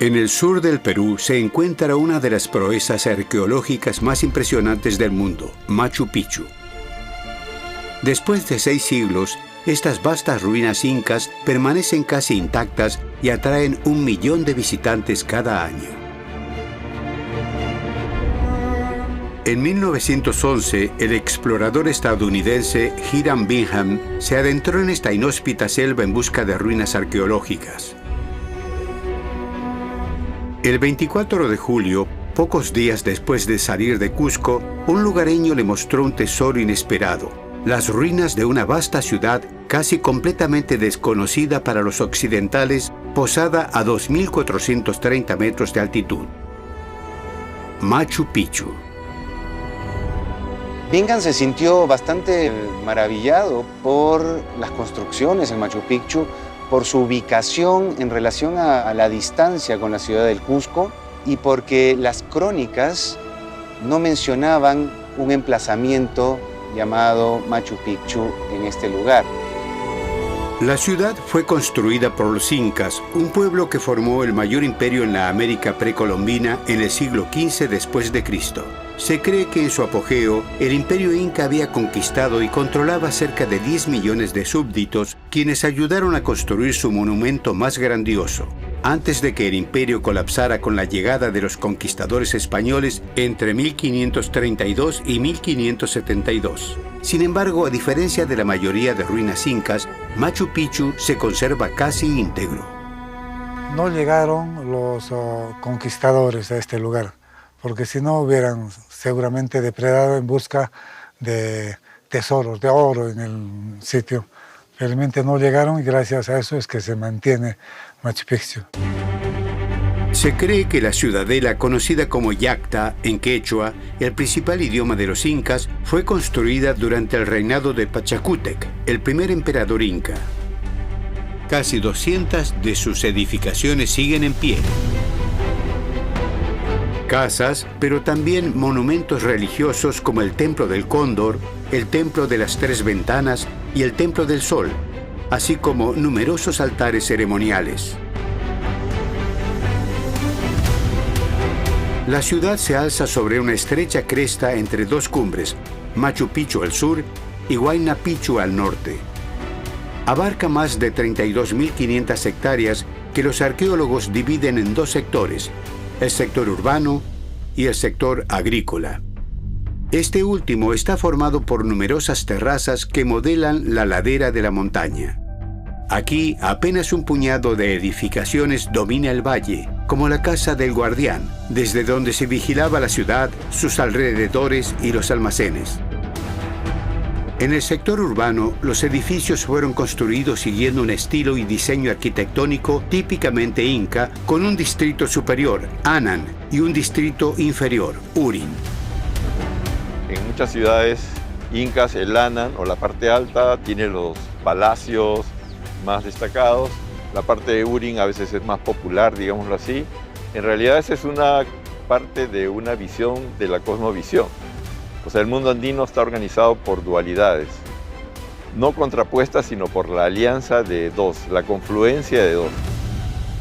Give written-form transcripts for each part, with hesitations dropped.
En el sur del Perú se encuentra una de las proezas arqueológicas más impresionantes del mundo, Machu Picchu. Después de 6 siglos, estas vastas ruinas incas permanecen casi intactas y atraen 1 millón de visitantes cada año. En 1911, el explorador estadounidense Hiram Bingham se adentró en esta inhóspita selva en busca de ruinas arqueológicas. El 24 de julio, pocos días después de salir de Cusco, un lugareño le mostró un tesoro inesperado: las ruinas de una vasta ciudad casi completamente desconocida para los occidentales, posada a 2.430 metros de altitud. Machu Picchu. Bingham se sintió bastante maravillado por las construcciones en Machu Picchu, por su ubicación en relación a la distancia con la ciudad del Cusco y porque las crónicas no mencionaban un emplazamiento llamado Machu Picchu en este lugar. La ciudad fue construida por los incas, un pueblo que formó el mayor imperio en la América precolombina en el siglo XV después de Cristo. Se cree que en su apogeo, el imperio inca había conquistado y controlaba cerca de 10 millones de súbditos, quienes ayudaron a construir su monumento más grandioso, antes de que el imperio colapsara con la llegada de los conquistadores españoles entre 1532 y 1572. Sin embargo, a diferencia de la mayoría de ruinas incas, Machu Picchu se conserva casi íntegro. No llegaron los conquistadores a este lugar, porque si no hubieran seguramente depredado en busca de tesoros, de oro en el sitio. Realmente no llegaron y gracias a eso es que se mantiene Machu Picchu. Se cree que la ciudadela, conocida como Yacta en quechua, el principal idioma de los incas, fue construida durante el reinado de Pachacútec, el primer emperador inca. Casi 200 de sus edificaciones siguen en pie. Casas, pero también monumentos religiosos como el Templo del Cóndor, el Templo de las 3 Ventanas y el Templo del Sol, así como numerosos altares ceremoniales. La ciudad se alza sobre una estrecha cresta entre 2 cumbres, Machu Picchu al sur y Huayna Picchu al norte. Abarca más de 32.500 hectáreas que los arqueólogos dividen en 2 sectores, el sector urbano y el sector agrícola. Este último está formado por numerosas terrazas que modelan la ladera de la montaña. Aquí apenas un puñado de edificaciones domina el valle, como la Casa del Guardián, desde donde se vigilaba la ciudad, sus alrededores y los almacenes. En el sector urbano, los edificios fueron construidos siguiendo un estilo y diseño arquitectónico típicamente inca, con un distrito superior, Anan, y un distrito inferior, Urin. En muchas ciudades incas, el Anan, o la parte alta, tiene los palacios más destacados. La parte de Urin a veces es más popular, digámoslo así. En realidad esa es una parte de una visión de la cosmovisión. O sea, el mundo andino está organizado por dualidades, no contrapuestas, sino por la alianza de 2, la confluencia de 2.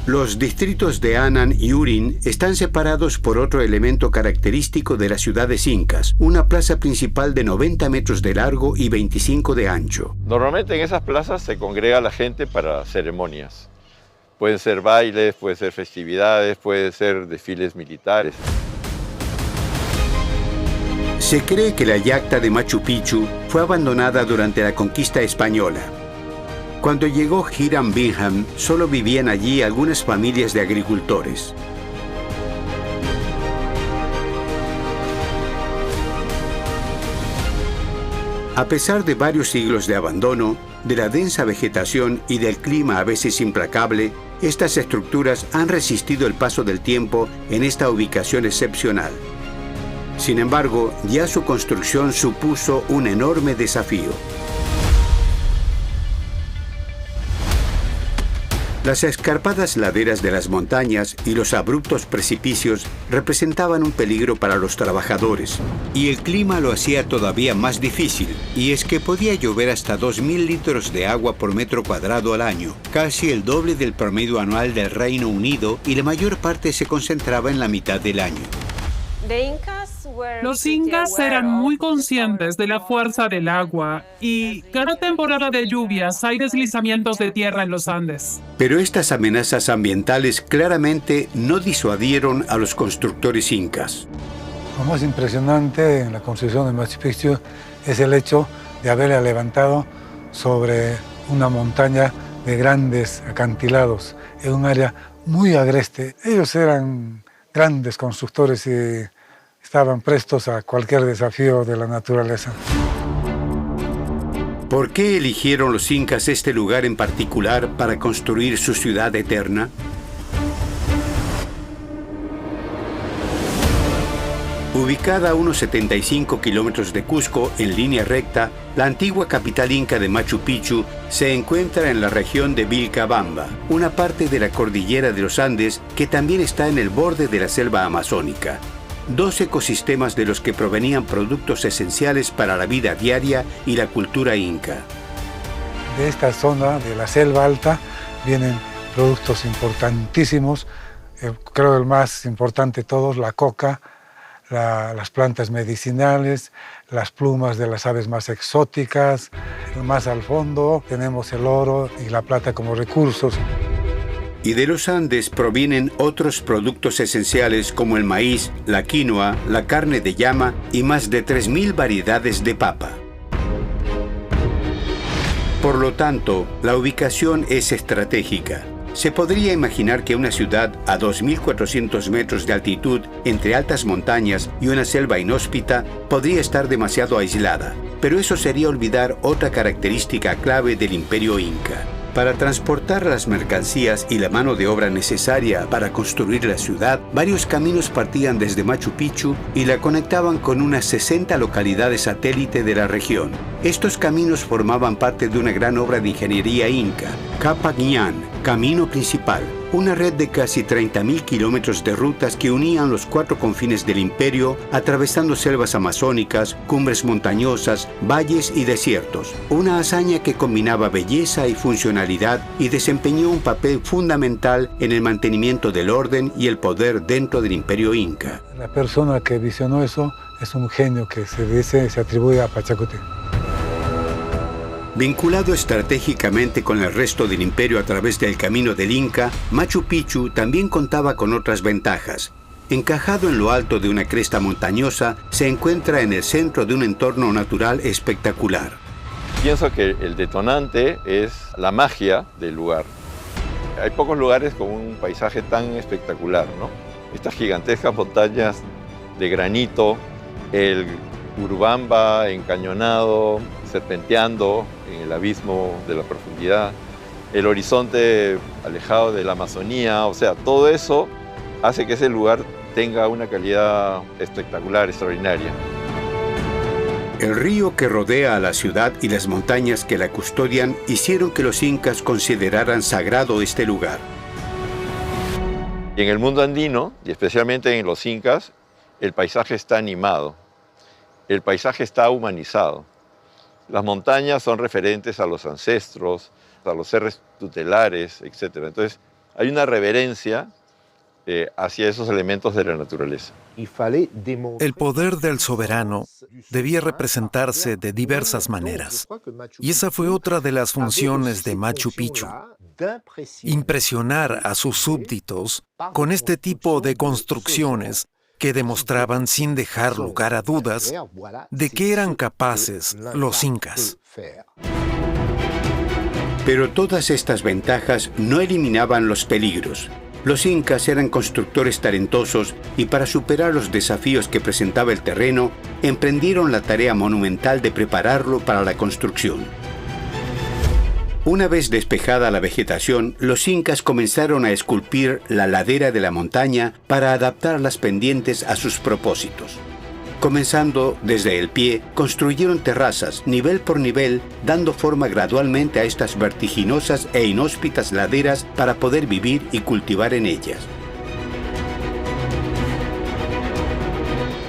Los distritos de Anan y Urin están separados por otro elemento característico de las ciudades incas, una plaza principal de 90 metros de largo y 25 de ancho. Normalmente en esas plazas se congrega la gente para ceremonias. Pueden ser bailes, pueden ser festividades, pueden ser desfiles militares. Se cree que la Yacta de Machu Picchu fue abandonada durante la conquista española. Cuando llegó Hiram Bingham, solo vivían allí algunas familias de agricultores. A pesar de varios siglos de abandono, de la densa vegetación y del clima a veces implacable, estas estructuras han resistido el paso del tiempo en esta ubicación excepcional. Sin embargo, ya su construcción supuso un enorme desafío. Las escarpadas laderas de las montañas y los abruptos precipicios representaban un peligro para los trabajadores, y el clima lo hacía todavía más difícil, y es que podía llover hasta 2.000 litros de agua por metro cuadrado al año, casi el doble del promedio anual del Reino Unido, y la mayor parte se concentraba en la mitad del año. Los incas eran muy conscientes de la fuerza del agua y cada temporada de lluvias hay deslizamientos de tierra en los Andes. Pero estas amenazas ambientales claramente no disuadieron a los constructores incas. Lo más impresionante en la construcción de Machu Picchu es el hecho de haberla levantado sobre una montaña de grandes acantilados, en un área muy agreste. Ellos eran grandes constructores y estaban prestos a cualquier desafío de la naturaleza. ¿Por qué eligieron los incas este lugar en particular para construir su ciudad eterna? Ubicada a unos 75 kilómetros de Cusco en línea recta, la antigua capital inca de Machu Picchu se encuentra en la región de Vilcabamba, una parte de la cordillera de los Andes que también está en el borde de la selva amazónica. Dos ecosistemas de los que provenían productos esenciales para la vida diaria y la cultura inca. De esta zona de la selva alta vienen productos importantísimos, creo el más importante de todos, la coca, las plantas medicinales, las plumas de las aves más exóticas. Más al fondo tenemos el oro y la plata como recursos. Y de los Andes provienen otros productos esenciales como el maíz, la quinoa, la carne de llama y más de 3.000 variedades de papa. Por lo tanto, la ubicación es estratégica. Se podría imaginar que una ciudad a 2.400 metros de altitud entre altas montañas y una selva inhóspita podría estar demasiado aislada, pero eso sería olvidar otra característica clave del Imperio Inca. Para transportar las mercancías y la mano de obra necesaria para construir la ciudad, varios caminos partían desde Machu Picchu y la conectaban con unas 60 localidades satélite de la región. Estos caminos formaban parte de una gran obra de ingeniería inca, Capagñán, camino principal, una red de casi 30.000 kilómetros de rutas que unían los 4 confines del imperio, atravesando selvas amazónicas, cumbres montañosas, valles y desiertos. Una hazaña que combinaba belleza y funcionalidad y desempeñó un papel fundamental en el mantenimiento del orden y el poder dentro del imperio inca. La persona que visionó eso es un genio que se atribuye a Pachacuti. Vinculado estratégicamente con el resto del imperio a través del camino del Inca, Machu Picchu también contaba con otras ventajas. Encajado en lo alto de una cresta montañosa, se encuentra en el centro de un entorno natural espectacular. Pienso que el detonante es la magia del lugar. Hay pocos lugares con un paisaje tan espectacular, ¿no? Estas gigantescas montañas de granito, el Urubamba encañonado, serpenteando en el abismo de la profundidad, el horizonte alejado de la Amazonía, o sea, todo eso hace que ese lugar tenga una calidad espectacular, extraordinaria. El río que rodea a la ciudad y las montañas que la custodian hicieron que los incas consideraran sagrado este lugar. Y en el mundo andino, y especialmente en los incas, el paisaje está animado, el paisaje está humanizado. Las montañas son referentes a los ancestros, a los seres tutelares, etc. Entonces, hay una reverencia hacia esos elementos de la naturaleza. El poder del soberano debía representarse de diversas maneras. Y esa fue otra de las funciones de Machu Picchu. Impresionar a sus súbditos con este tipo de construcciones que demostraban sin dejar lugar a dudas de que eran capaces los incas. Pero todas estas ventajas no eliminaban los peligros. Los incas eran constructores talentosos y para superar los desafíos que presentaba el terreno, emprendieron la tarea monumental de prepararlo para la construcción. Una vez despejada la vegetación, los incas comenzaron a esculpir la ladera de la montaña para adaptar las pendientes a sus propósitos. Comenzando desde el pie, construyeron terrazas, nivel por nivel, dando forma gradualmente a estas vertiginosas e inhóspitas laderas para poder vivir y cultivar en ellas.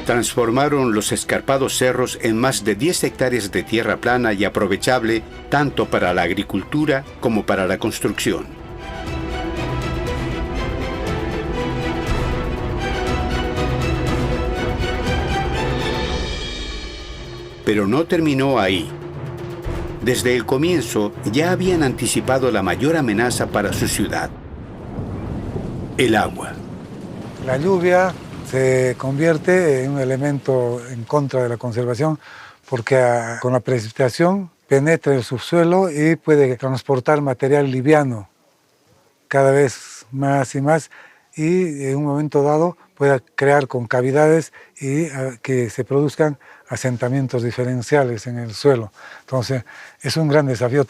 Transformaron los escarpados cerros en más de 10 hectáreas de tierra plana y aprovechable tanto para la agricultura como para la construcción. Pero no terminó ahí. Desde el comienzo ya habían anticipado la mayor amenaza para su ciudad: el agua. La lluvia se convierte en un elemento en contra de la conservación porque con la precipitación penetra el subsuelo y puede transportar material liviano cada vez más y más, y en un momento dado puede crear concavidades y que se produzcan asentamientos diferenciales en el suelo. Entonces, es un gran desafío.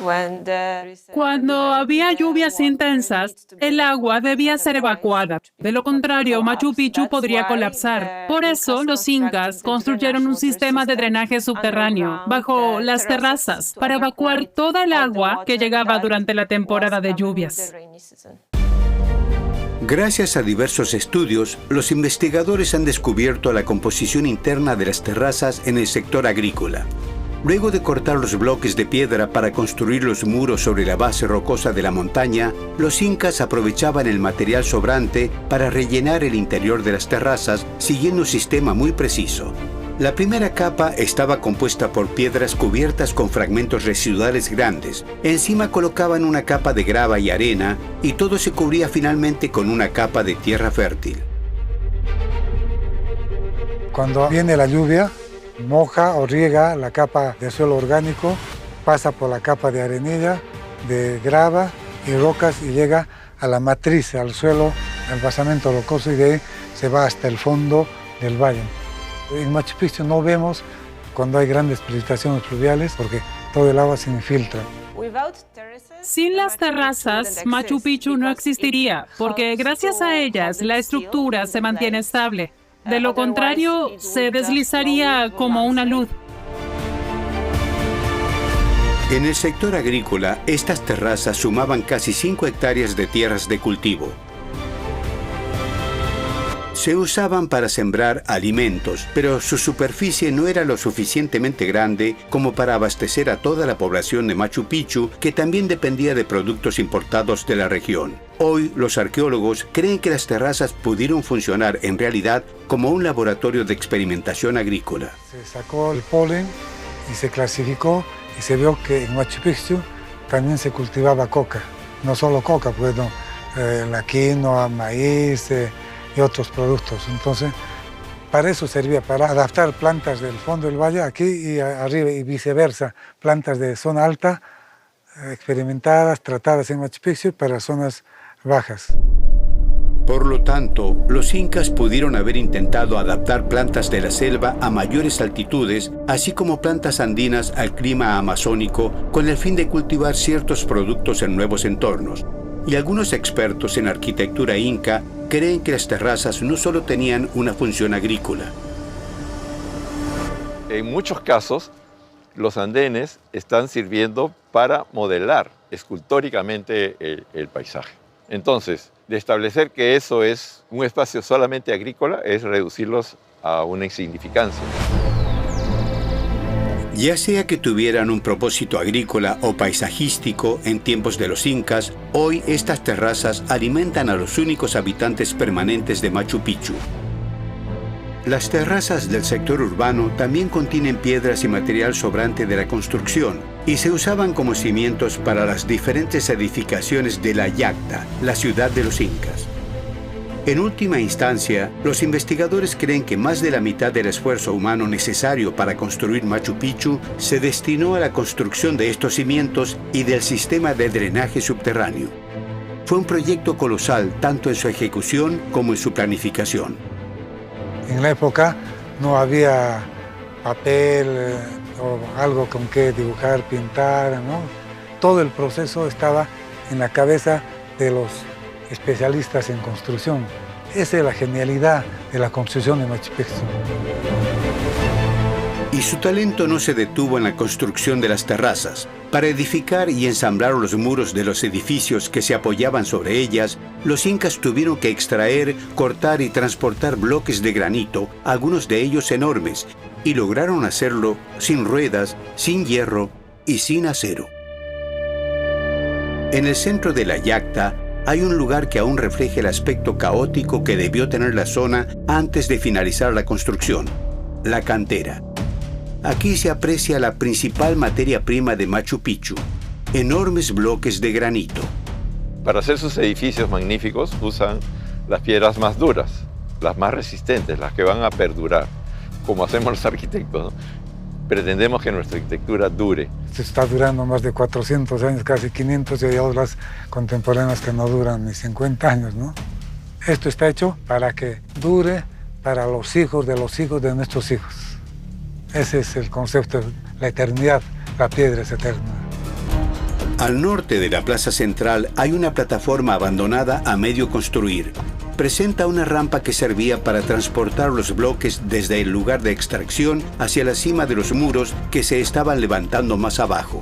Cuando había lluvias intensas, el agua debía ser evacuada. De lo contrario, Machu Picchu podría colapsar. Por eso, los incas construyeron un sistema de drenaje subterráneo bajo las terrazas para evacuar toda el agua que llegaba durante la temporada de lluvias. Gracias a diversos estudios, los investigadores han descubierto la composición interna de las terrazas en el sector agrícola. Luego de cortar los bloques de piedra para construir los muros sobre la base rocosa de la montaña, los incas aprovechaban el material sobrante para rellenar el interior de las terrazas siguiendo un sistema muy preciso. La primera capa estaba compuesta por piedras cubiertas con fragmentos residuales grandes. Encima colocaban una capa de grava y arena y todo se cubría finalmente con una capa de tierra fértil. Cuando viene la lluvia, moja o riega la capa de suelo orgánico, pasa por la capa de arenilla, de grava y rocas y llega a la matriz, al suelo, al basamento rocoso, y de ahí se va hasta el fondo del valle. En Machu Picchu no vemos cuando hay grandes precipitaciones pluviales porque todo el agua se infiltra. Sin las terrazas, Machu Picchu no existiría, porque gracias a ellas la estructura se mantiene estable. De lo contrario, se deslizaría como una luz. En el sector agrícola, estas terrazas sumaban casi 5 hectáreas de tierras de cultivo. Se usaban para sembrar alimentos, pero su superficie no era lo suficientemente grande como para abastecer a toda la población de Machu Picchu, que también dependía de productos importados de la región. Hoy, los arqueólogos creen que las terrazas pudieron funcionar en realidad como un laboratorio de experimentación agrícola. Se sacó el polen y se clasificó y se vio que en Machu Picchu también se cultivaba coca. No solo coca, pues no, la quinoa, maíz y otros productos. Entonces, para eso servía, para adaptar plantas del fondo del valle aquí y arriba y viceversa, plantas de zona alta, experimentadas, tratadas en Machu Picchu para zonas bajas. Por lo tanto, los incas pudieron haber intentado adaptar plantas de la selva a mayores altitudes, así como plantas andinas al clima amazónico, con el fin de cultivar ciertos productos en nuevos entornos. Y algunos expertos en arquitectura inca creen que las terrazas no solo tenían una función agrícola. En muchos casos, los andenes están sirviendo para modelar escultóricamente el paisaje. Entonces, de establecer que eso es un espacio solamente agrícola es reducirlos a una insignificancia. Ya sea que tuvieran un propósito agrícola o paisajístico en tiempos de los incas, hoy estas terrazas alimentan a los únicos habitantes permanentes de Machu Picchu. Las terrazas del sector urbano también contienen piedras y material sobrante de la construcción y se usaban como cimientos para las diferentes edificaciones de la Yacta, la ciudad de los incas. En última instancia, los investigadores creen que más de la mitad del esfuerzo humano necesario para construir Machu Picchu se destinó a la construcción de estos cimientos y del sistema de drenaje subterráneo. Fue un proyecto colosal tanto en su ejecución como en su planificación. En la época no había papel o algo con que dibujar, pintar, ¿no? Todo el proceso estaba en la cabeza de los especialistas en construcción. Esa es la genialidad de la construcción de Machu Picchu. Y su talento no se detuvo en la construcción de las terrazas. Para edificar y ensamblar los muros de los edificios que se apoyaban sobre ellas, los incas tuvieron que extraer, cortar y transportar bloques de granito, algunos de ellos enormes, y lograron hacerlo sin ruedas, sin hierro y sin acero. En el centro de la yacta hay un lugar que aún refleja el aspecto caótico que debió tener la zona antes de finalizar la construcción: la cantera. Aquí se aprecia la principal materia prima de Machu Picchu: enormes bloques de granito. Para hacer sus edificios magníficos usan las piedras más duras, las más resistentes, las que van a perdurar, como hacemos los arquitectos, ¿no? Pretendemos que nuestra arquitectura dure. Se está durando más de 400 años, casi 500, y hay obras contemporáneas que no duran ni 50 años, ¿no? Esto está hecho para que dure para los hijos de nuestros hijos. Ese es el concepto, la eternidad, la piedra es eterna. Al norte de la plaza central hay una plataforma abandonada a medio construir. Presenta una rampa que servía para transportar los bloques desde el lugar de extracción hacia la cima de los muros que se estaban levantando más abajo.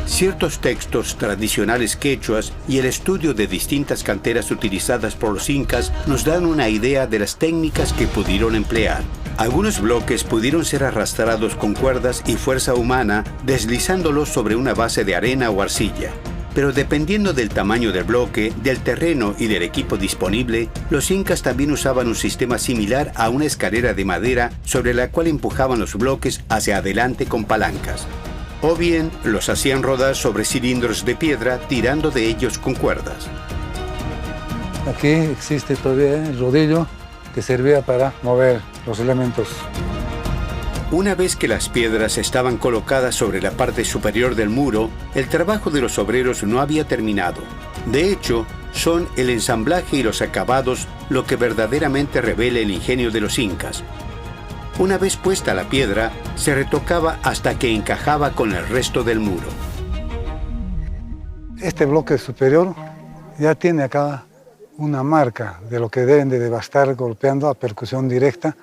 Ciertos textos tradicionales quechuas y el estudio de distintas canteras utilizadas por los incas nos dan una idea de las técnicas que pudieron emplear. Algunos bloques pudieron ser arrastrados con cuerdas y fuerza humana, deslizándolos sobre una base de arena o arcilla. Pero dependiendo del tamaño del bloque, del terreno y del equipo disponible, los incas también usaban un sistema similar a una escalera de madera sobre la cual empujaban los bloques hacia adelante con palancas. O bien los hacían rodar sobre cilindros de piedra tirando de ellos con cuerdas. Aquí existe todavía el rodillo que servía para mover los elementos. Una vez que las piedras estaban colocadas sobre la parte superior del muro, el trabajo de los obreros no había terminado. De hecho, son el ensamblaje y los acabados lo que verdaderamente revela el ingenio de los incas. Una vez puesta la piedra, se retocaba hasta que encajaba con el resto del muro. Este bloque superior ya tiene acá una marca de lo que deben de devastar golpeando a percusión directa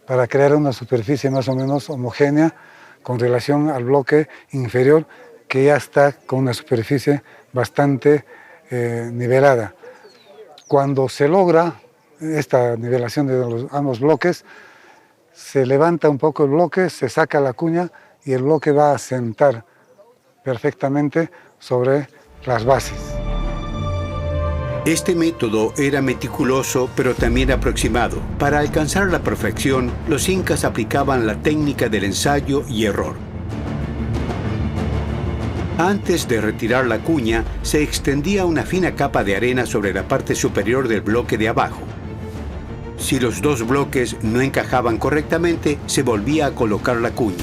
para crear una superficie más o menos homogénea con relación al bloque inferior, que ya está con una superficie bastante nivelada. Cuando se logra esta nivelación de ambos bloques, se levanta un poco el bloque, se saca la cuña y el bloque va a sentar perfectamente sobre las bases. Este método era meticuloso, pero también aproximado. Para alcanzar la perfección, los incas aplicaban la técnica del ensayo y error. Antes de retirar la cuña, se extendía una fina capa de arena sobre la parte superior del bloque de abajo. Si los dos bloques no encajaban correctamente, se volvía a colocar la cuña.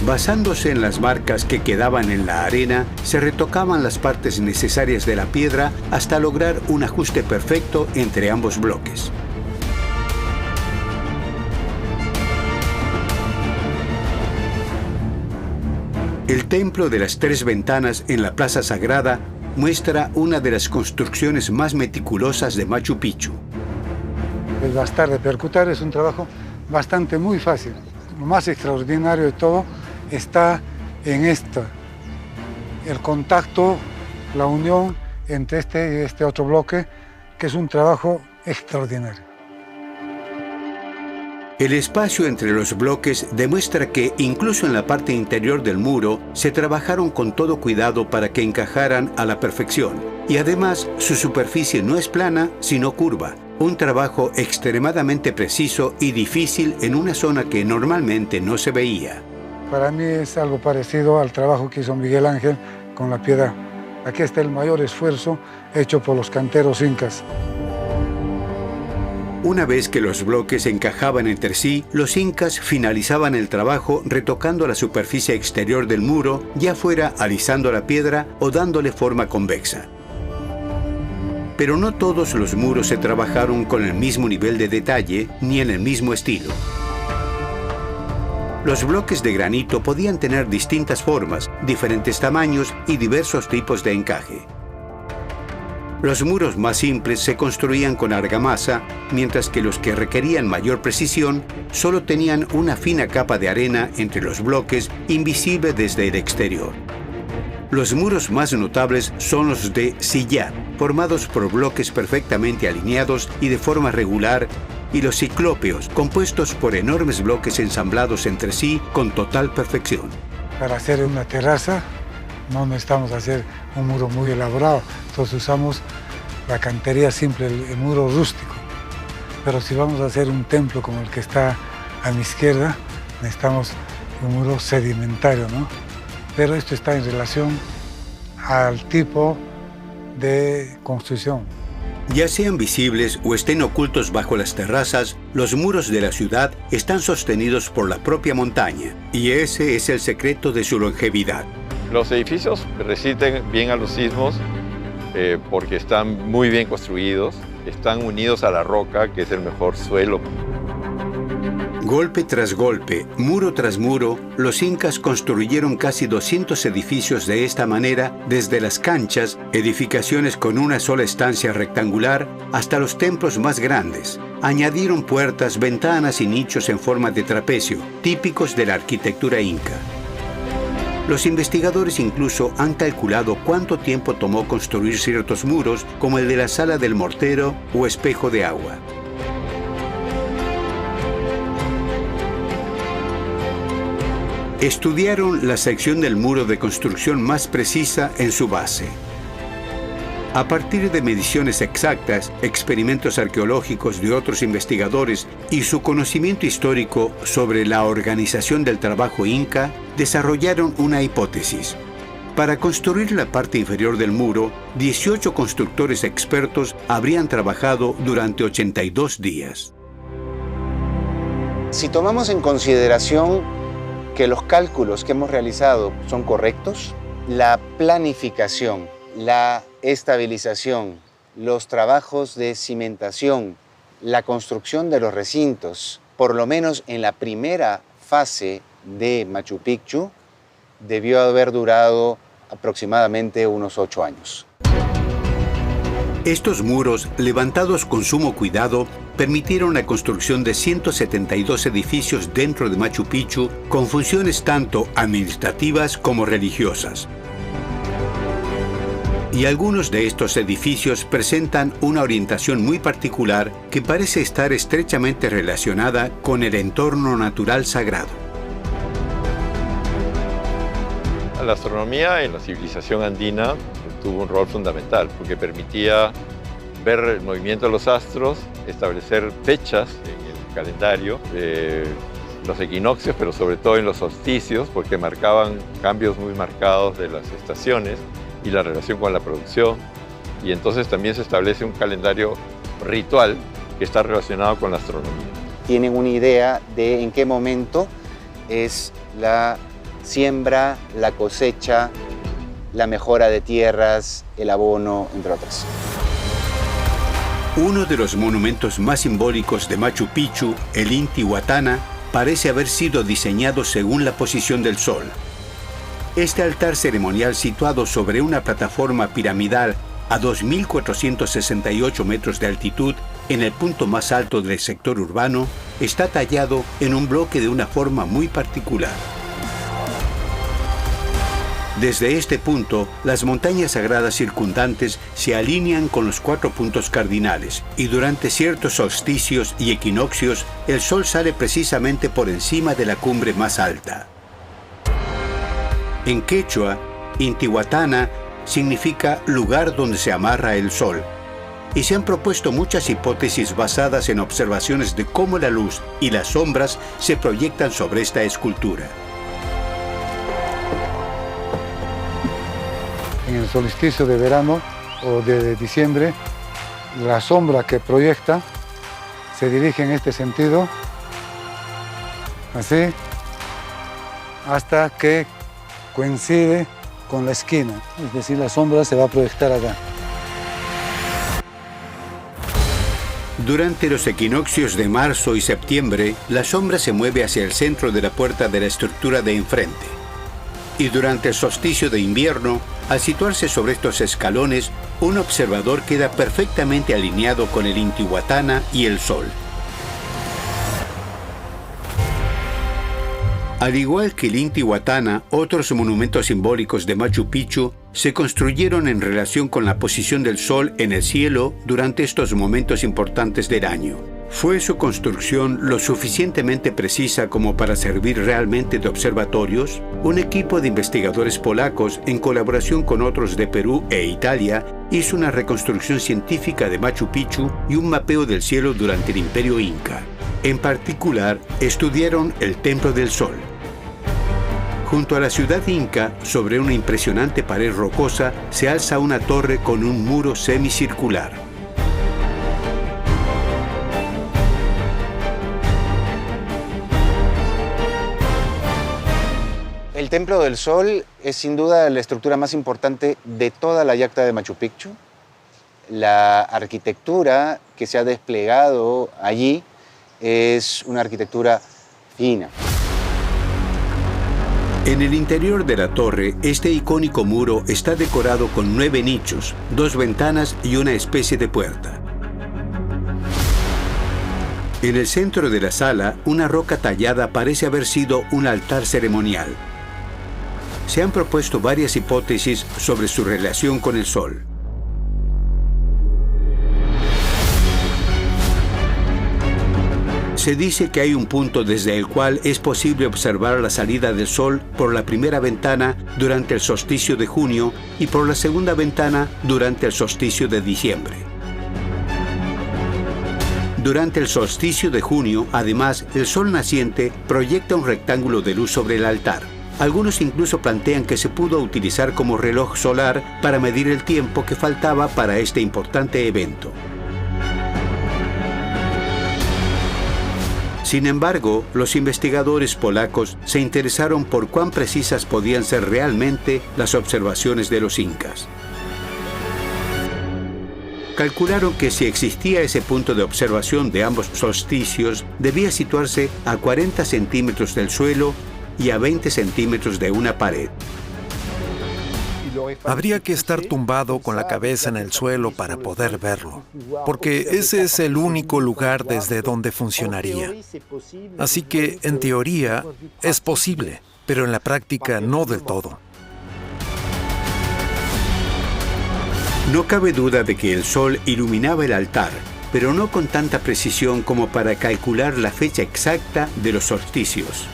Basándose en las marcas que quedaban en la arena, se retocaban las partes necesarias de la piedra hasta lograr un ajuste perfecto entre ambos bloques. El templo de las tres ventanas en la Plaza Sagrada muestra una de las construcciones más meticulosas de Machu Picchu. El bastar de percutar es un trabajo bastante muy fácil. Lo más extraordinario de todo está en esto, el contacto, la unión entre este y este otro bloque, que es un trabajo extraordinario. El espacio entre los bloques demuestra que incluso en la parte interior del muro se trabajaron con todo cuidado para que encajaran a la perfección. Y además su superficie no es plana, sino curva. Un trabajo extremadamente preciso y difícil en una zona que normalmente no se veía. Para mí es algo parecido al trabajo que hizo Miguel Ángel con la piedra. Aquí está el mayor esfuerzo hecho por los canteros incas. Una vez que los bloques encajaban entre sí, los incas finalizaban el trabajo retocando la superficie exterior del muro, ya fuera alisando la piedra o dándole forma convexa. Pero no todos los muros se trabajaron con el mismo nivel de detalle ni en el mismo estilo. Los bloques de granito podían tener distintas formas, diferentes tamaños y diversos tipos de encaje. Los muros más simples se construían con argamasa, mientras que los que requerían mayor precisión solo tenían una fina capa de arena entre los bloques, invisible desde el exterior. Los muros más notables son los de sillar, formados por bloques perfectamente alineados y de forma regular, y los ciclópeos, compuestos por enormes bloques ensamblados entre sí con total perfección. Para hacer una terraza no necesitamos hacer un muro muy elaborado, entonces usamos la cantería simple, el muro rústico. Pero si vamos a hacer un templo como el que está a mi izquierda, necesitamos un muro sedimentario, ¿no? Pero esto está en relación al tipo de construcción. Ya sean visibles o estén ocultos bajo las terrazas, los muros de la ciudad están sostenidos por la propia montaña, y ese es el secreto de su longevidad. Los edificios resisten bien a los sismos porque están muy bien construidos, están unidos a la roca, que es el mejor suelo. Golpe tras golpe, muro tras muro, los incas construyeron casi 200 edificios de esta manera, desde las canchas, edificaciones con una sola estancia rectangular, hasta los templos más grandes. Añadieron puertas, ventanas y nichos en forma de trapecio, típicos de la arquitectura inca. Los investigadores incluso han calculado cuánto tiempo tomó construir ciertos muros, como el de la Sala del Mortero o Espejo de Agua. Estudiaron la sección del muro de construcción más precisa en su base. A partir de mediciones exactas, experimentos arqueológicos de otros investigadores y su conocimiento histórico sobre la organización del trabajo inca, desarrollaron una hipótesis. Para construir la parte inferior del muro, 18 constructores expertos habrían trabajado durante 82 días. Si tomamos en consideración que los cálculos que hemos realizado son correctos, la planificación, la estabilización, los trabajos de cimentación, la construcción de los recintos, por lo menos en la primera fase de Machu Picchu, debió haber durado aproximadamente unos 8 años. Estos muros, levantados con sumo cuidado, permitieron la construcción de 172 edificios dentro de Machu Picchu con funciones tanto administrativas como religiosas. Y algunos de estos edificios presentan una orientación muy particular que parece estar estrechamente relacionada con el entorno natural sagrado. La astronomía en la civilización andina tuvo un rol fundamental porque permitía ver el movimiento de los astros, establecer fechas en el calendario de los equinoccios, pero sobre todo en los solsticios, porque marcaban cambios muy marcados de las estaciones y la relación con la producción. Y entonces también se establece un calendario ritual que está relacionado con la astronomía. Tienen una idea de en qué momento es la siembra, la cosecha, la mejora de tierras, el abono, entre otras. Uno de los monumentos más simbólicos de Machu Picchu, el Intihuatana, parece haber sido diseñado según la posición del sol. Este altar ceremonial situado sobre una plataforma piramidal a 2.468 metros de altitud, en el punto más alto del sector urbano, está tallado en un bloque de una forma muy particular. Desde este punto, las montañas sagradas circundantes se alinean con los 4 puntos cardinales y durante ciertos solsticios y equinoccios, el sol sale precisamente por encima de la cumbre más alta. En quechua, Intihuatana significa lugar donde se amarra el sol, y se han propuesto muchas hipótesis basadas en observaciones de cómo la luz y las sombras se proyectan sobre esta escultura. En el solsticio de verano o de diciembre, la sombra que proyecta se dirige en este sentido, así, hasta que coincide con la esquina, es decir, la sombra se va a proyectar acá. Durante los equinoccios de marzo y septiembre, la sombra se mueve hacia el centro de la puerta de la estructura de enfrente. Y durante el solsticio de invierno, al situarse sobre estos escalones, un observador queda perfectamente alineado con el Intihuatana y el Sol. Al igual que el Intihuatana, otros monumentos simbólicos de Machu Picchu se construyeron en relación con la posición del Sol en el cielo durante estos momentos importantes del año. ¿Fue su construcción lo suficientemente precisa como para servir realmente de observatorios? Un equipo de investigadores polacos, en colaboración con otros de Perú e Italia, hizo una reconstrucción científica de Machu Picchu y un mapeo del cielo durante el Imperio Inca. En particular, estudiaron el Templo del Sol. Junto a la ciudad inca, sobre una impresionante pared rocosa, se alza una torre con un muro semicircular. El Templo del Sol es sin duda la estructura más importante de toda la yacta de Machu Picchu. La arquitectura que se ha desplegado allí es una arquitectura fina. En el interior de la torre, este icónico muro está decorado con 9 nichos, 2 ventanas y una especie de puerta. En el centro de la sala, una roca tallada parece haber sido un altar ceremonial. Se han propuesto varias hipótesis sobre su relación con el Sol. Se dice que hay un punto desde el cual es posible observar la salida del Sol por la primera ventana durante el solsticio de junio y por la segunda ventana durante el solsticio de diciembre. Durante el solsticio de junio, además, el Sol naciente proyecta un rectángulo de luz sobre el altar. Algunos incluso plantean que se pudo utilizar como reloj solar para medir el tiempo que faltaba para este importante evento. Sin embargo, los investigadores polacos se interesaron por cuán precisas podían ser realmente las observaciones de los incas. Calcularon que si existía ese punto de observación de ambos solsticios, debía situarse a 40 centímetros del suelo y a 20 centímetros de una pared. Habría que estar tumbado con la cabeza en el suelo para poder verlo, porque ese es el único lugar desde donde funcionaría. Así que, en teoría, es posible, pero en la práctica no del todo. No cabe duda de que el Sol iluminaba el altar, pero no con tanta precisión como para calcular la fecha exacta de los solsticios.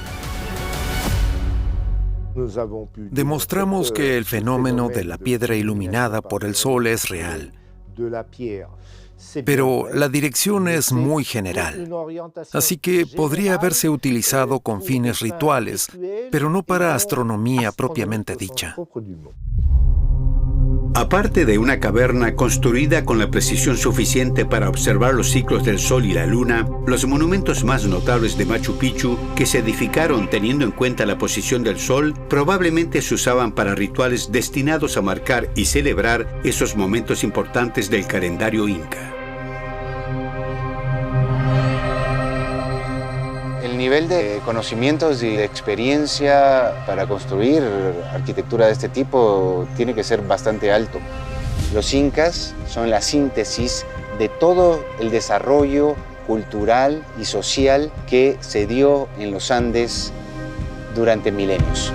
Demostramos que el fenómeno de la piedra iluminada por el Sol es real, pero la dirección es muy general, así que podría haberse utilizado con fines rituales, pero no para astronomía propiamente dicha. Aparte de una caverna construida con la precisión suficiente para observar los ciclos del Sol y la Luna, los monumentos más notables de Machu Picchu, que se edificaron teniendo en cuenta la posición del Sol, probablemente se usaban para rituales destinados a marcar y celebrar esos momentos importantes del calendario inca. El nivel de conocimientos y de experiencia para construir arquitectura de este tipo tiene que ser bastante alto. Los incas son la síntesis de todo el desarrollo cultural y social que se dio en los Andes durante milenios.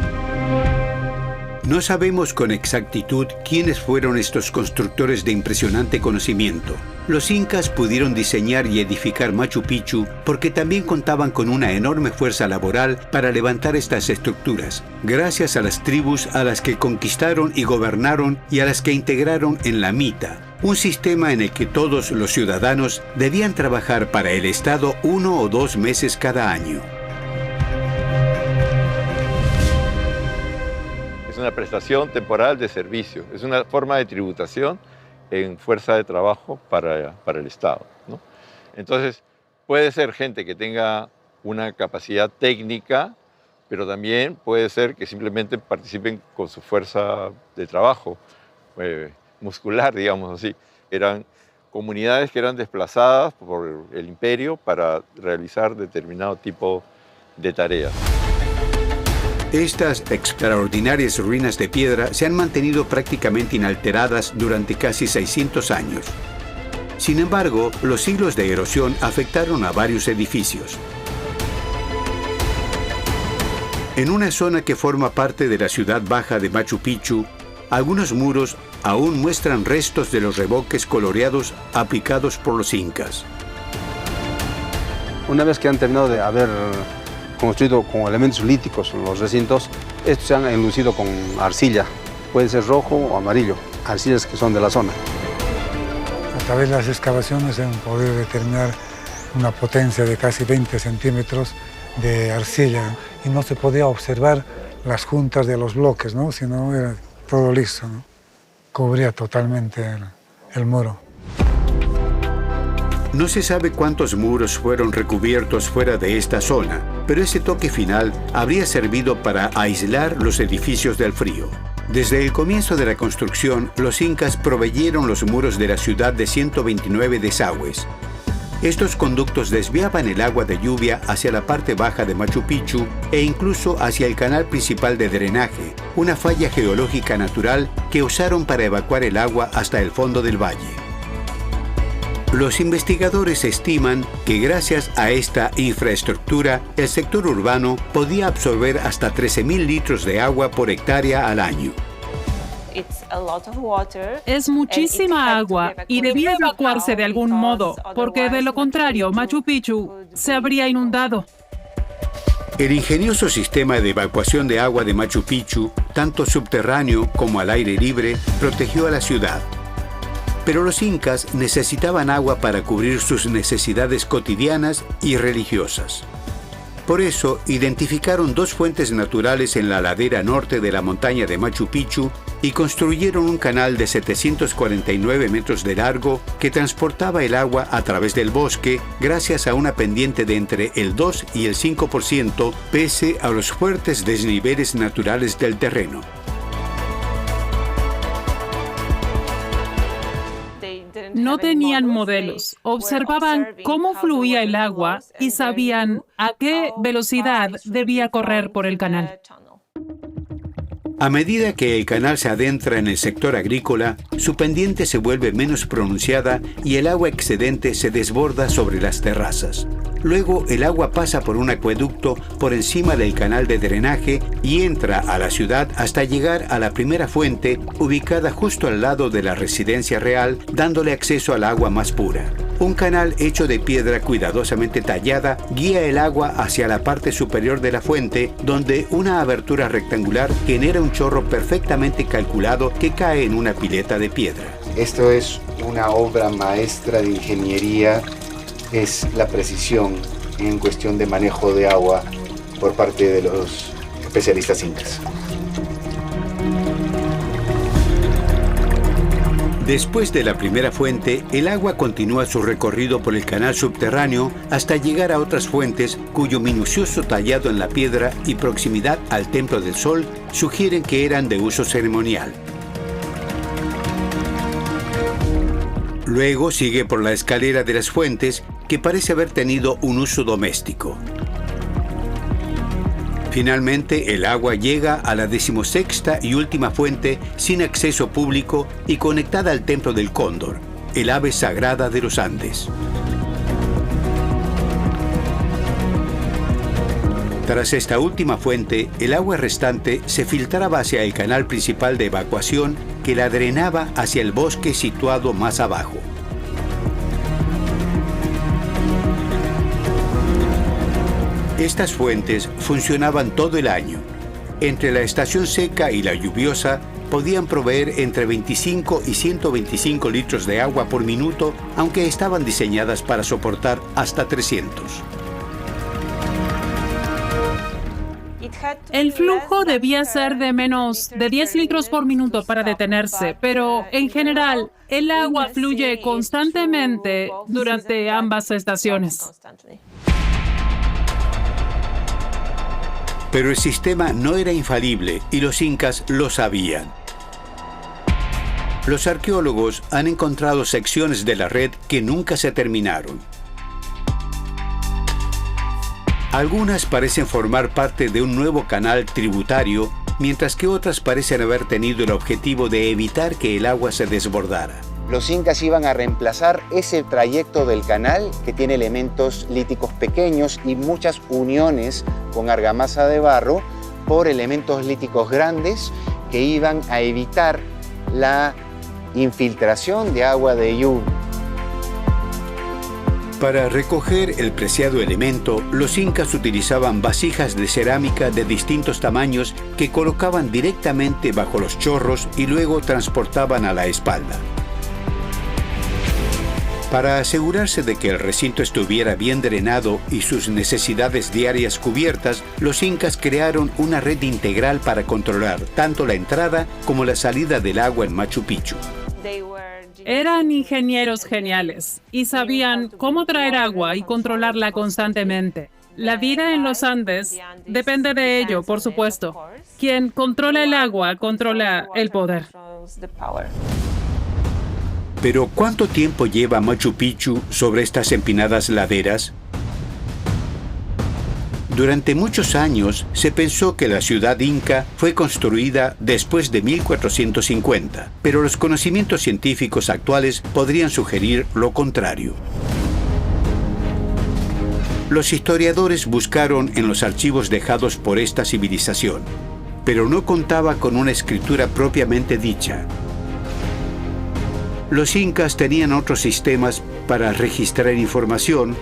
No sabemos con exactitud quiénes fueron estos constructores de impresionante conocimiento. Los incas pudieron diseñar y edificar Machu Picchu porque también contaban con una enorme fuerza laboral para levantar estas estructuras, gracias a las tribus a las que conquistaron y gobernaron y a las que integraron en la mita, un sistema en el que todos los ciudadanos debían trabajar para el Estado 1 o 2 meses cada año. Es una prestación temporal de servicio, es una forma de tributación en fuerza de trabajo para el Estado, ¿no? Entonces, puede ser gente que tenga una capacidad técnica, pero también puede ser que simplemente participen con su fuerza de trabajo muscular, digamos así. Eran comunidades que eran desplazadas por el imperio para realizar determinado tipo de tareas. Estas extraordinarias ruinas de piedra se han mantenido prácticamente inalteradas durante casi 600 años. Sin embargo, los siglos de erosión afectaron a varios edificios. En una zona que forma parte de la ciudad baja de Machu Picchu, algunos muros aún muestran restos de los revoques coloreados aplicados por los incas. Una vez que han terminado de haber construido con elementos líticos los recintos, estos se han enlucido con arcilla, puede ser rojo o amarillo, arcillas que son de la zona. A través de las excavaciones hemos podido determinar una potencia de casi 20 centímetros de arcilla y no se podía observar las juntas de los bloques, ¿no? Sino era todo liso, ¿no? Cubría totalmente el muro. No se sabe cuántos muros fueron recubiertos fuera de esta zona, pero ese toque final habría servido para aislar los edificios del frío. Desde el comienzo de la construcción, los incas proveyeron los muros de la ciudad de 129 desagües. Estos conductos desviaban el agua de lluvia hacia la parte baja de Machu Picchu e incluso hacia el canal principal de drenaje, una falla geológica natural que usaron para evacuar el agua hasta el fondo del valle. Los investigadores estiman que gracias a esta infraestructura, el sector urbano podía absorber hasta 13.000 litros de agua por hectárea al año. Es muchísima agua y debía evacuarse de algún modo, porque de lo contrario, Machu Picchu se habría inundado. El ingenioso sistema de evacuación de agua de Machu Picchu, tanto subterráneo como al aire libre, protegió a la ciudad. Pero los incas necesitaban agua para cubrir sus necesidades cotidianas y religiosas. Por eso, identificaron dos fuentes naturales en la ladera norte de la montaña de Machu Picchu y construyeron un canal de 749 metros de largo que transportaba el agua a través del bosque gracias a una pendiente de entre el 2 y el 5% pese a los fuertes desniveles naturales del terreno. No tenían modelos, observaban cómo fluía el agua y sabían a qué velocidad debía correr por el canal. A medida que el canal se adentra en el sector agrícola, su pendiente se vuelve menos pronunciada y el agua excedente se desborda sobre las terrazas. Luego, el agua pasa por un acueducto por encima del canal de drenaje y entra a la ciudad hasta llegar a la primera fuente, ubicada justo al lado de la residencia real, dándole acceso al agua más pura. Un canal hecho de piedra cuidadosamente tallada guía el agua hacia la parte superior de la fuente, donde una abertura rectangular genera un chorro perfectamente calculado que cae en una pileta de piedra. Esto es una obra maestra de ingeniería, es la precisión en cuestión de manejo de agua por parte de los especialistas incas. Después de la primera fuente, el agua continúa su recorrido por el canal subterráneo hasta llegar a otras fuentes cuyo minucioso tallado en la piedra y proximidad al Templo del Sol sugieren que eran de uso ceremonial. Luego sigue por la escalera de las fuentes, que parece haber tenido un uso doméstico. Finalmente, el agua llega a la 16ª y última fuente sin acceso público y conectada al Templo del Cóndor, el ave sagrada de los Andes. Tras esta última fuente, el agua restante se filtraba hacia el canal principal de evacuación que la drenaba hacia el bosque situado más abajo. Estas fuentes funcionaban todo el año. Entre la estación seca y la lluviosa, podían proveer entre 25 y 125 litros de agua por minuto, aunque estaban diseñadas para soportar hasta 300. El flujo debía ser de menos de 10 litros por minuto para detenerse, pero en general, el agua fluye constantemente durante ambas estaciones. Pero el sistema no era infalible y los incas lo sabían. Los arqueólogos han encontrado secciones de la red que nunca se terminaron. Algunas parecen formar parte de un nuevo canal tributario, mientras que otras parecen haber tenido el objetivo de evitar que el agua se desbordara. Los incas iban a reemplazar ese trayecto del canal que tiene elementos líticos pequeños y muchas uniones con argamasa de barro por elementos líticos grandes que iban a evitar la infiltración de agua de lluvia. Para recoger el preciado elemento, los incas utilizaban vasijas de cerámica de distintos tamaños que colocaban directamente bajo los chorros y luego transportaban a la espalda. Para asegurarse de que el recinto estuviera bien drenado y sus necesidades diarias cubiertas, los incas crearon una red integral para controlar tanto la entrada como la salida del agua en Machu Picchu. Eran ingenieros geniales y sabían cómo traer agua y controlarla constantemente. La vida en los Andes depende de ello, por supuesto. Quien controla el agua, controla el poder. Pero ¿cuánto tiempo lleva Machu Picchu sobre estas empinadas laderas? Durante muchos años se pensó que la ciudad inca fue construida después de 1450, pero los conocimientos científicos actuales podrían sugerir lo contrario. Los historiadores buscaron en los archivos dejados por esta civilización, pero no contaba con una escritura propiamente dicha. Los incas tenían otros sistemas para registrar información,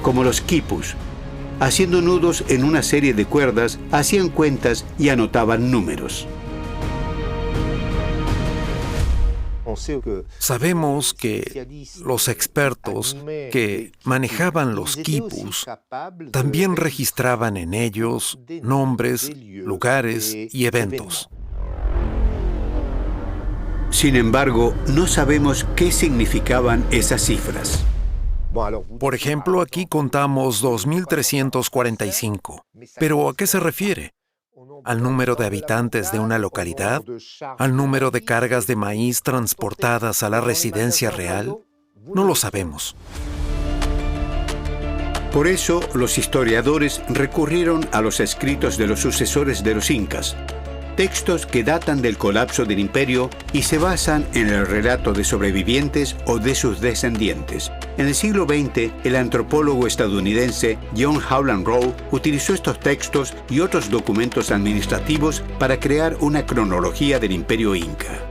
como los quipus. Haciendo nudos en una serie de cuerdas, hacían cuentas y anotaban números. Sabemos que los expertos que manejaban los quipus también registraban en ellos nombres, lugares y eventos. Sin embargo, no sabemos qué significaban esas cifras. Por ejemplo, aquí contamos 2.345. ¿Pero a qué se refiere? ¿Al número de habitantes de una localidad? ¿Al número de cargas de maíz transportadas a la residencia real? No lo sabemos. Por eso, los historiadores recurrieron a los escritos de los sucesores de los incas, textos que datan del colapso del imperio y se basan en el relato de sobrevivientes o de sus descendientes. En el siglo XX, el antropólogo estadounidense John Howland Rowe utilizó estos textos y otros documentos administrativos para crear una cronología del imperio inca.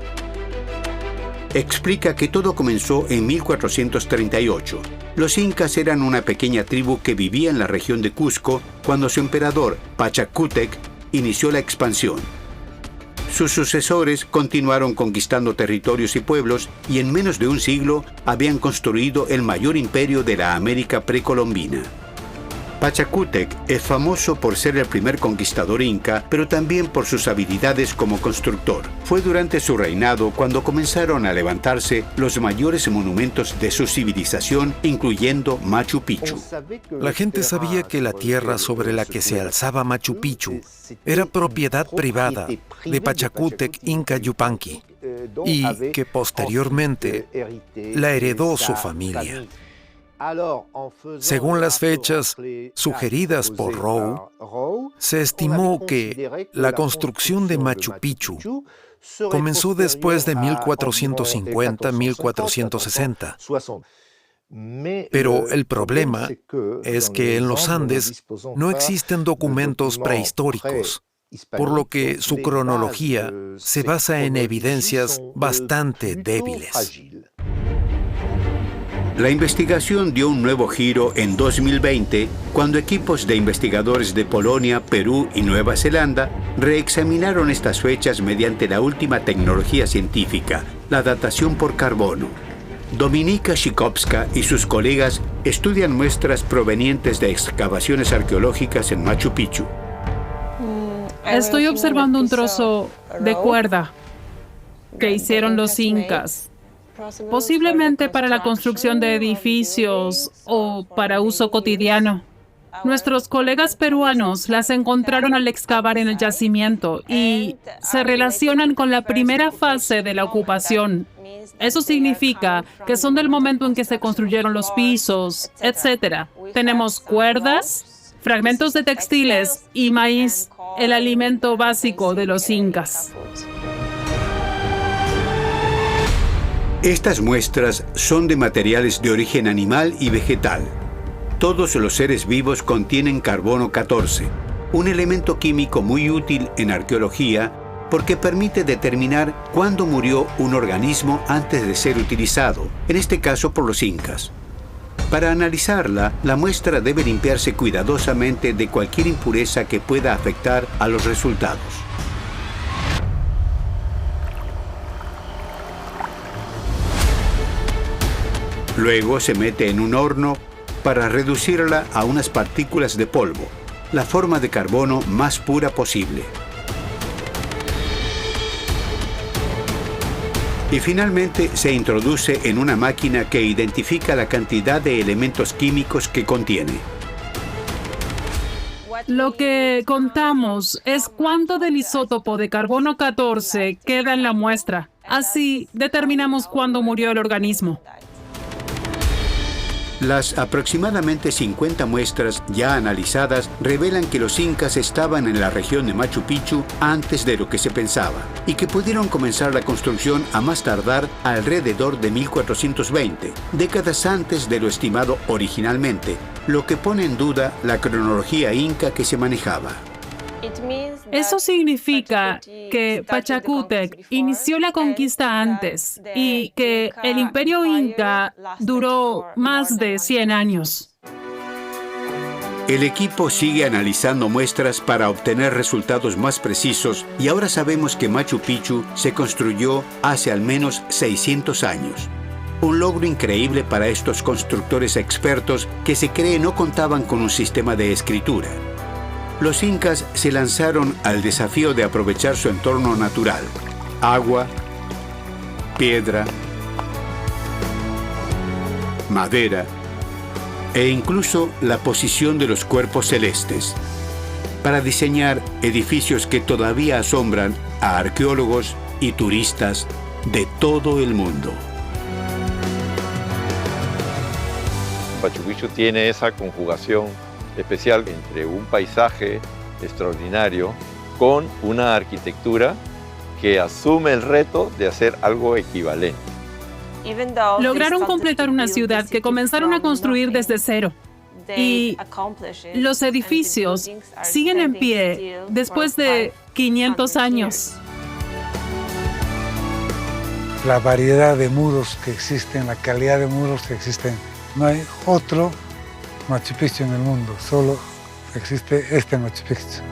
Explica que todo comenzó en 1438. Los incas eran una pequeña tribu que vivía en la región de Cusco cuando su emperador, Pachacútec, inició la expansión. Sus sucesores continuaron conquistando territorios y pueblos y en menos de un siglo habían construido el mayor imperio de la América precolombina. Pachacútec es famoso por ser el primer conquistador inca, pero también por sus habilidades como constructor. Fue durante su reinado cuando comenzaron a levantarse los mayores monumentos de su civilización, incluyendo Machu Picchu. La gente sabía que la tierra sobre la que se alzaba Machu Picchu era propiedad privada de Pachacútec Inca Yupanqui y que posteriormente la heredó su familia. Según las fechas sugeridas por Rowe, se estimó que la construcción de Machu Picchu comenzó después de 1450-1460. Pero el problema es que en los Andes no existen documentos prehistóricos, por lo que su cronología se basa en evidencias bastante débiles. La investigación dio un nuevo giro en 2020, cuando equipos de investigadores de Polonia, Perú y Nueva Zelanda reexaminaron estas fechas mediante la última tecnología científica, la datación por carbono. Dominika Szykowska y sus colegas estudian muestras provenientes de excavaciones arqueológicas en Machu Picchu. Estoy observando un trozo de cuerda que hicieron los incas, posiblemente para la construcción de edificios o para uso cotidiano. Nuestros colegas peruanos las encontraron al excavar en el yacimiento y se relacionan con la primera fase de la ocupación. Eso significa que son del momento en que se construyeron los pisos, etc. Tenemos cuerdas, fragmentos de textiles y maíz, el alimento básico de los incas. Estas muestras son de materiales de origen animal y vegetal. Todos los seres vivos contienen carbono 14, un elemento químico muy útil en arqueología porque permite determinar cuándo murió un organismo antes de ser utilizado, en este caso por los incas. Para analizarla, la muestra debe limpiarse cuidadosamente de cualquier impureza que pueda afectar a los resultados. Luego se mete en un horno para reducirla a unas partículas de polvo, la forma de carbono más pura posible. Y finalmente se introduce en una máquina que identifica la cantidad de elementos químicos que contiene. Lo que contamos es cuánto del isótopo de carbono 14 queda en la muestra. Así determinamos cuándo murió el organismo. Las aproximadamente 50 muestras ya analizadas revelan que los incas estaban en la región de Machu Picchu antes de lo que se pensaba y que pudieron comenzar la construcción a más tardar alrededor de 1420, décadas antes de lo estimado originalmente, lo que pone en duda la cronología inca que se manejaba. Eso significa que Pachacútec inició la conquista antes y que el imperio inca duró más de 100 años. El equipo sigue analizando muestras para obtener resultados más precisos y ahora sabemos que Machu Picchu se construyó hace al menos 600 años. Un logro increíble para estos constructores expertos que se cree no contaban con un sistema de escritura. Los incas se lanzaron al desafío de aprovechar su entorno natural: agua, piedra, madera e incluso la posición de los cuerpos celestes, para diseñar edificios que todavía asombran a arqueólogos y turistas de todo el mundo. Machu Picchu tiene esa conjugación especial entre un paisaje extraordinario con una arquitectura que asume el reto de hacer algo equivalente. Lograron completar una ciudad que comenzaron a construir desde cero. Y los edificios siguen en pie después de 500 años. La variedad de muros que existen, la calidad de muros que existen, no hay otro Machu Picchu en el mundo, solo existe este Machu Picchu.